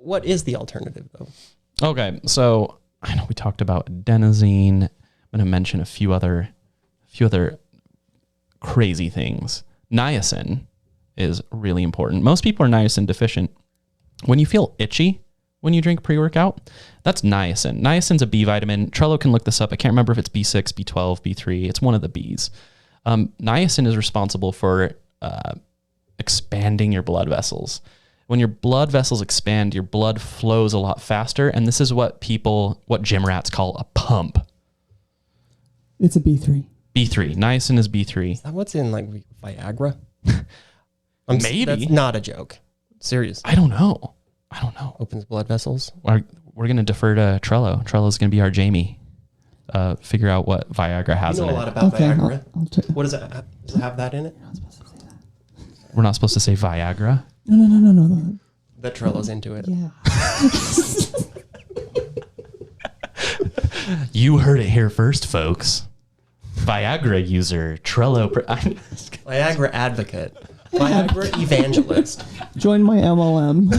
what is the alternative though? Okay, so I know we talked about adenosine. I'm going to mention a few other crazy things. Niacin is really important. Most people are niacin deficient. When you feel itchy when you drink pre-workout, that's niacin. Niacin's a B vitamin. Trello can look this up. I can't remember if it's B6, B12, B3. It's one of the Bs. Niacin is responsible for expanding your blood vessels. When your blood vessels expand, your blood flows a lot faster, and this is what gym rats call a pump. It's a B3. B3. Niacin is B3. Is that what's in like Viagra? Maybe. That's not a joke. Serious. I don't know. Opens blood vessels. We're going to defer to Trello. Trello's going to be our Jamie. Figure out what Viagra has You know in a lot it. about Viagra. I'll What does it have? Does it have that in it? We're not supposed to say Viagra. No. That Trello's into it. Yeah. You heard it here first, folks. Viagra user, Trello. Viagra advocate. Viagra evangelist. Join my MLM.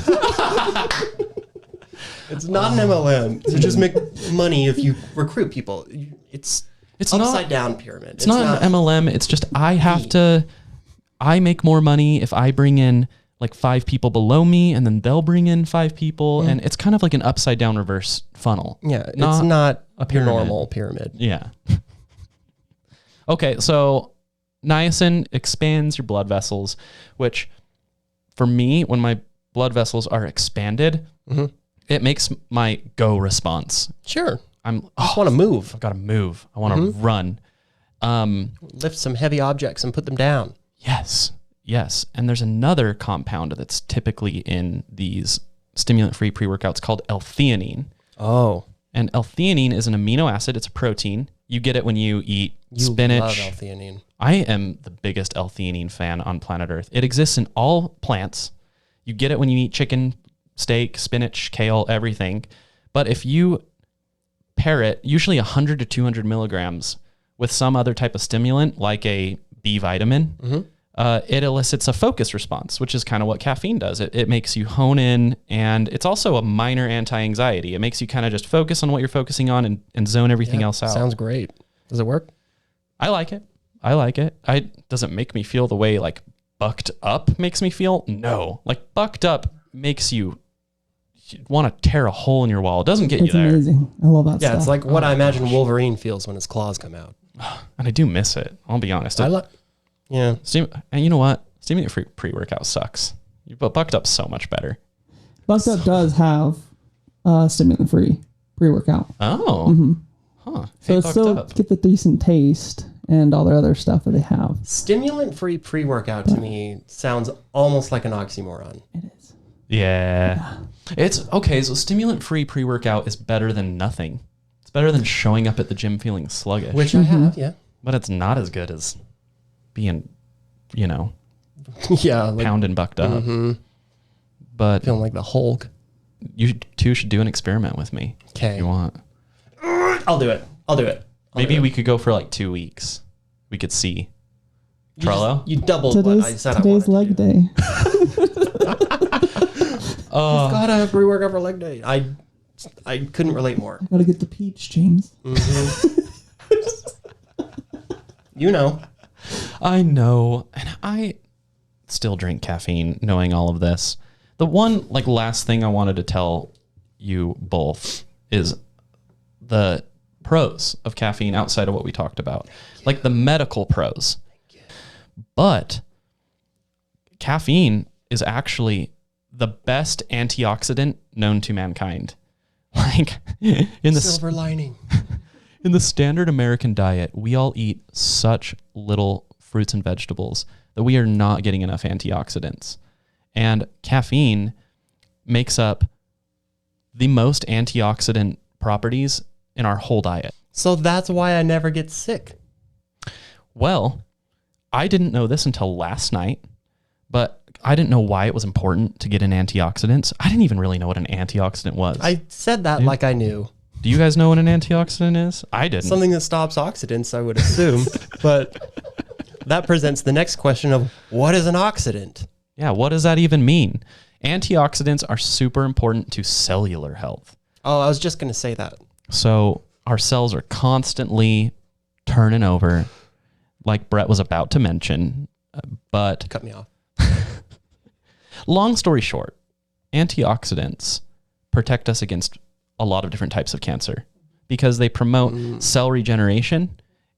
It's not an MLM. To just make money if you recruit people. It's upside down pyramid. It's not an MLM. It's just I make more money if I bring in like 5 people below me, and then they'll bring in 5 people, and it's kind of like an upside down reverse funnel. Yeah, it's not a pyramid. Normal pyramid. Yeah. Okay, so niacin expands your blood vessels, which for me, when my blood vessels are expanded, it makes my go response. Sure. I just want to move. I've got to move. I want to run. Lift some heavy objects and put them down. Yes. And there's another compound that's typically in these stimulant-free pre-workouts called L-theanine. Oh. And L-theanine is an amino acid. It's a protein. You get it when you eat spinach. Love L-theanine. I am the biggest L-theanine fan on planet Earth. It exists in all plants. You get it when you eat chicken, steak, spinach, kale, everything. But if you pair it, usually 100 to 200 milligrams, with some other type of stimulant, like a B vitamin, it elicits a focus response, which is kind of what caffeine does. It makes you hone in, and it's also a minor anti-anxiety. It makes you kind of just focus on what you're focusing on and zone everything else out. Sounds great. Does it work? I like it. Doesn't make me feel the way like bucked up makes me feel. No, like bucked up makes you want to tear a hole in your wall. It doesn't get you there. It's amazing. I love that stuff. Yeah, it's like what I imagine Wolverine feels when his claws come out. And I do miss it. I'll be honest. Yeah. And you know what? Stimulant-free pre-workout sucks. But Bucked Up's so much better. Bucked Up does have stimulant-free pre-workout. Oh. Huh. So it's still get the decent taste and all their other stuff that they have. Stimulant-free pre-workout to me sounds almost like an oxymoron. It is. Yeah. It's okay. So stimulant-free pre-workout is better than nothing. It's better than showing up at the gym feeling sluggish. Which I have, yeah. But it's not as good as being, yeah, like, pound and bucked up. But feeling like the Hulk. You two should do an experiment with me. Okay. If you want. I'll do it. Maybe we could go for like 2 weeks. We could see. Trello? You doubled what I said I wanted Today's leg day. You've got to pre-workout for leg day. I couldn't relate more. Gotta get the peach, James. You know. I know. And I still drink caffeine knowing all of this. The one last thing I wanted to tell you both is the pros of caffeine outside of what we talked about. Like the medical pros. But caffeine is actually the best antioxidant known to mankind. Like in the silver lining. In the standard American diet, we all eat such little fruits and vegetables that we are not getting enough antioxidants. And caffeine makes up the most antioxidant properties in our whole diet. So that's why I never get sick. Well, I didn't know this until last night, but I didn't know why it was important to get in antioxidants. I didn't even really know what an antioxidant was. I said that like I knew. Do you guys know what an antioxidant is? I didn't. Something that stops oxidants, I would assume. But that presents the next question of what is an oxidant? Yeah, what does that even mean? Antioxidants are super important to cellular health. Oh, I was just going to say that. So our cells are constantly turning over, like Brett was about to mention, but Cut me off. long story short, antioxidants protect us against a lot of different types of cancer because they promote cell regeneration.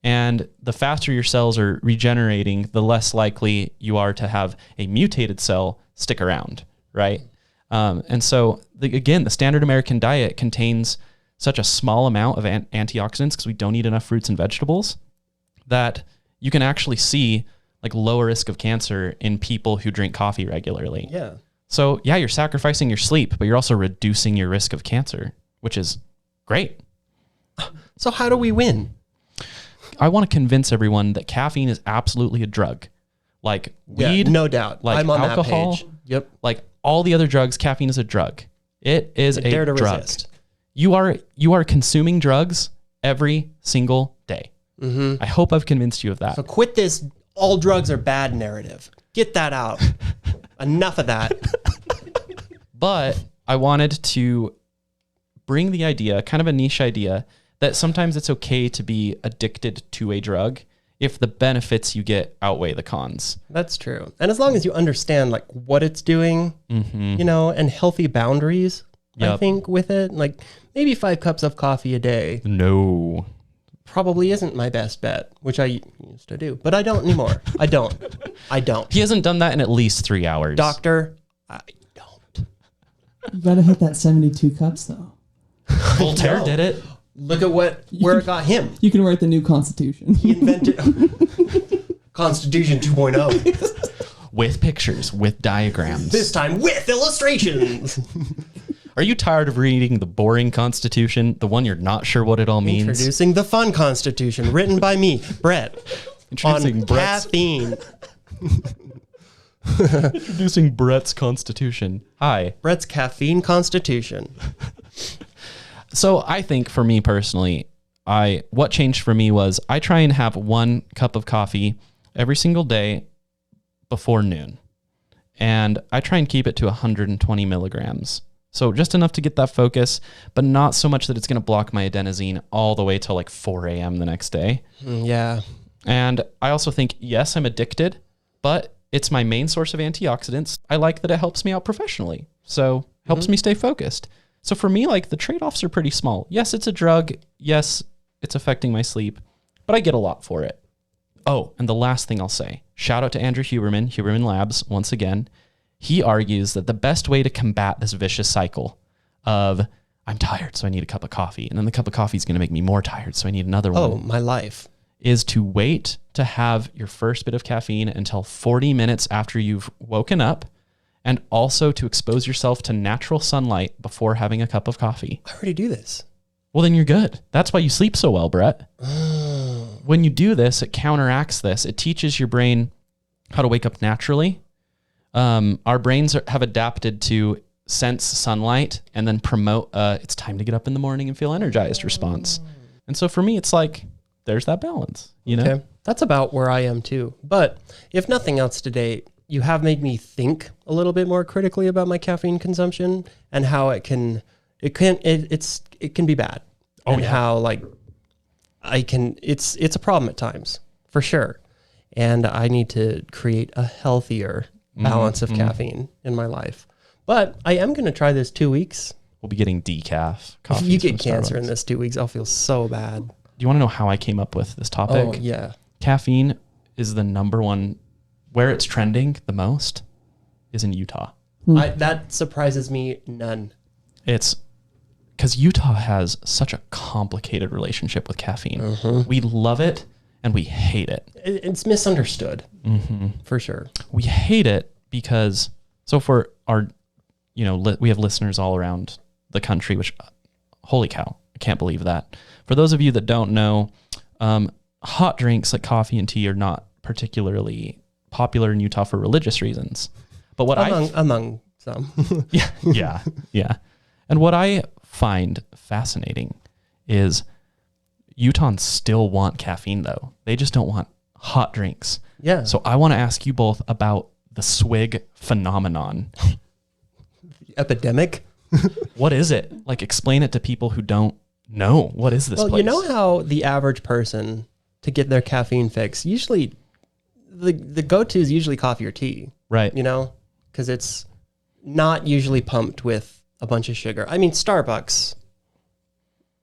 And the faster your cells are regenerating, the less likely you are to have a mutated cell stick around, right? And so, again, the standard American diet contains such a small amount of antioxidants because we don't eat enough fruits and vegetables that you can actually see like lower risk of cancer in people who drink coffee regularly. Yeah. So yeah, you're sacrificing your sleep, but you're also reducing your risk of cancer, which is great. So how do we win? I want to convince everyone that caffeine is absolutely a drug. Like weed, no doubt. like I'm on alcohol, that page. Yep. like all the other drugs, caffeine is a drug. It is a Dare to drug. resist. You are consuming drugs every single day. I hope I've convinced you of that. So quit this all drugs are bad narrative. Get that out. Enough of that. But I wanted to bring the idea, kind of a niche idea, that sometimes it's okay to be addicted to a drug if the benefits you get outweigh the cons. That's true. And as long as you understand like what it's doing, you know, and healthy boundaries, I think with it, like maybe 5 cups of coffee a day No. probably isn't my best bet, which I used to do, but I don't anymore. I don't. He hasn't done that in at least 3 hours. Doctor, I don't. You gotta hit that 72 cups though. Voltaire No. did it. Look at where it got him. You can write the new Constitution. He invented Constitution 2.0. With pictures, with diagrams. This time with illustrations. Are you tired of reading the boring Constitution, the one you're not sure what it all means? Introducing the fun Constitution, written by me, Brett, Introducing on Brett's- caffeine. Introducing Brett's Constitution. Hi. Brett's caffeine Constitution. So I think for me personally, what changed for me was I try and have 1 cup of coffee every single day before noon. And I try and keep it to 120 milligrams. So just enough to get that focus, but not so much that it's going to block my adenosine all the way till like 4 a.m. the next day. Yeah. And I also think, yes, I'm addicted, but it's my main source of antioxidants. I like that it helps me out professionally. So helps me stay focused. So for me, like the trade-offs are pretty small. Yes, it's a drug. Yes, it's affecting my sleep, but I get a lot for it. Oh, and the last thing I'll say, shout out to Andrew Huberman Labs, once again. He argues that the best way to combat this vicious cycle of I'm tired, so I need a cup of coffee, and then the cup of coffee is going to make me more tired, so I need another one. Oh, my life. Is to wait to have your first bit of caffeine until 40 minutes after you've woken up, and also to expose yourself to natural sunlight before having a cup of coffee. I already do this. Well, then you're good. That's why you sleep so well, Brett. When you do this, it counteracts this. It teaches your brain how to wake up naturally. Our brains have adapted to sense sunlight and then promote it's time to get up in the morning and feel energized response. And so for me, it's like, there's that balance, you know? Okay. That's about where I am too. But if nothing else today, you have made me think a little bit more critically about my caffeine consumption and how it can be bad. Oh, and yeah. how like it's a problem at times for sure. And I need to create a healthier balance of caffeine in my life. But I am going to try this 2 weeks. We'll be getting decaf If coffee. you get cancer in this 2 weeks, I'll feel so bad. Do you want to know how I came up with this topic? Oh, yeah. Caffeine is the number one, where it's trending the most is in Utah. That surprises me none. It's because Utah has such a complicated relationship with caffeine. We love it and we hate it. It's misunderstood for sure. We hate it because, so for our, we have listeners all around the country, which, holy cow, I can't believe that. For those of you that don't know, hot drinks like coffee and tea are not particularly popular in Utah for religious reasons. But what among some. yeah. And what I find fascinating is Utahns still want caffeine though. They just don't want hot drinks. Yeah. So I want to ask you both about the swig phenomenon. Epidemic. What is it? Like, explain it to people who don't know. What is this Well, place? you know how the average person, to get their caffeine fix, usually the go-to is usually coffee or tea, right. you know, because it's not usually pumped with a bunch of sugar. I mean, Starbucks,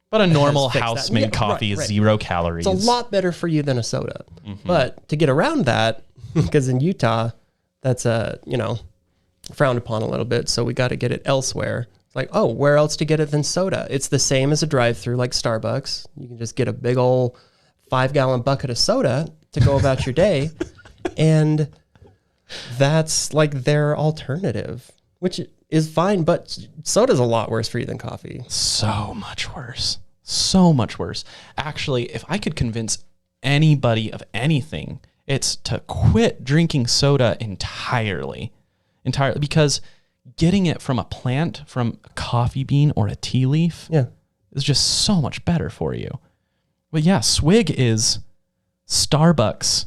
But a normal fixed that. house-made Yeah, coffee is right. 0 calories. it's a lot better for you than a soda. Mm-hmm. But to get around that, because in Utah, that's frowned upon a little bit. So we got to get it elsewhere. It's like, oh, where else to get it than soda? It's the same as a drive-through like Starbucks. You can just get a big old 5-gallon bucket of soda to go about your day. And that's like their alternative, which is fine. But soda's a lot worse for you than coffee. So much worse. So much worse. Actually, if I could convince anybody of anything, it's to quit drinking soda entirely. Because getting it from a plant, from a coffee bean or a tea leaf, Yeah. is just so much better for you. But yeah, Swig is Starbucks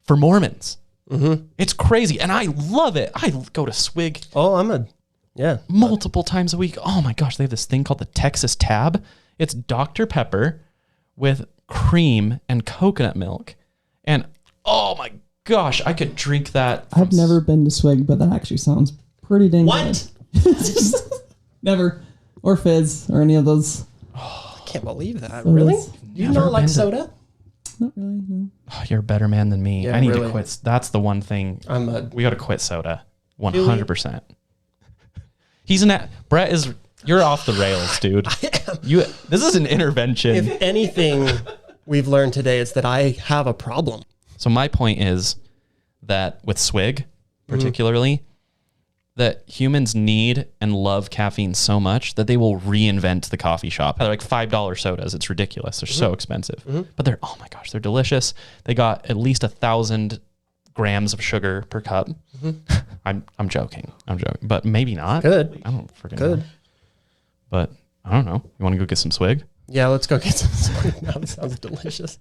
for Mormons. Mm-hmm. It's crazy, and I love it. I go to Swig Oh, yeah. multiple times a week. Oh my gosh, they have this thing called the Texas Tab. It's Dr. Pepper with cream and coconut milk. And oh my gosh, I could drink that. I've never been to Swig, but that actually sounds pretty dang What? good. Never. Or Fizz, or any of those. I can't believe that. So Really? it's- You Never not like been to- soda? Not really, no. Oh, you're a better man than me. Yeah, I need really. to quit. That's the one thing. We got to quit soda. 100%. Brett is, you're off the rails, dude. This is an intervention. If anything we've learned today, it's that I have a problem. So my point is that with Swig, particularly, that humans need and love caffeine so much that they will reinvent the coffee shop. They're like $5 sodas. It's ridiculous. They're so expensive, but they're, oh my gosh, they're delicious. They got at least 1,000 grams of sugar per cup. I'm joking, but maybe not. Good. I don't freaking Good. know. But I don't know. You want to go get some Swig? Yeah, let's go get some. Now that sounds delicious.